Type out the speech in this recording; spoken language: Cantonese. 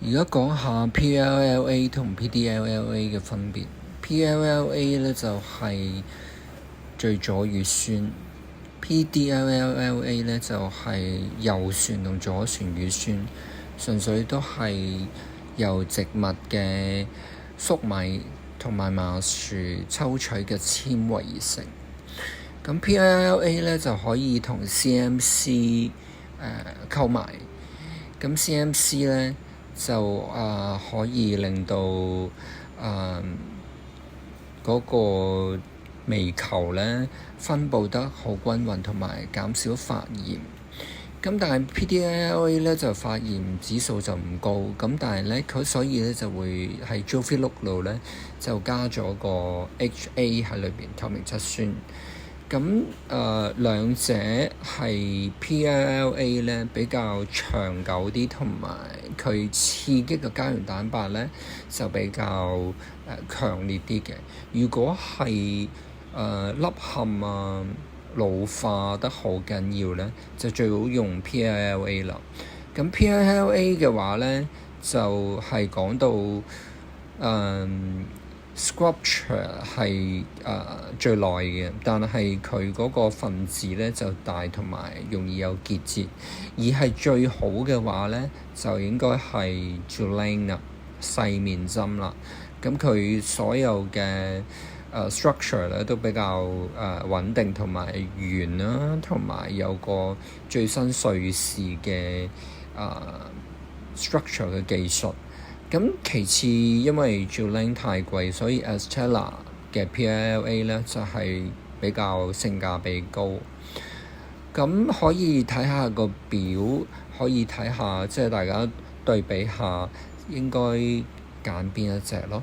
而家講下 PLLA 同 PDLLA 嘅分別。PLLA 咧就係最左乙酸，PDLLA 咧就係右旋同左旋乙酸，純粹都係由植物嘅粟米同埋麻薯抽取嘅纖維而成。咁 PLLA 咧就可以同 CMC 溝埋，咁 CMC 咧就可以令到嗰個微球咧分佈得好均勻，同埋減少發炎。咁但係 PDLLA 咧就發炎指數就唔高，咁但係咧佢所以咧就會喺 Trophic loop 度咧就加咗個 HA 喺裏邊，透明質酸。咁兩者係 PLLA 咧比較長久啲，同埋佢刺激嘅膠原蛋白咧就比較強烈啲嘅。如果係凹陷老化得好緊要咧，就最好用 PLLA 啦。咁 PLLA 嘅話咧就係講到sculpture 係最耐嘅，但係佢嗰個分子咧就大，同埋容易有結節。而係最好嘅話咧，就應該係 Jolene 啦，細面針啦。咁佢所有嘅structure 咧都比較穩定同埋圓啦，同埋有個最新瑞士嘅structure 嘅技術。咁其次，因為 Jolene 太貴，所以 Astella 嘅 PLLA 咧就係比較性價比高。咁可以睇下個表，可以睇下即係大家對比下應該揀邊一隻咯。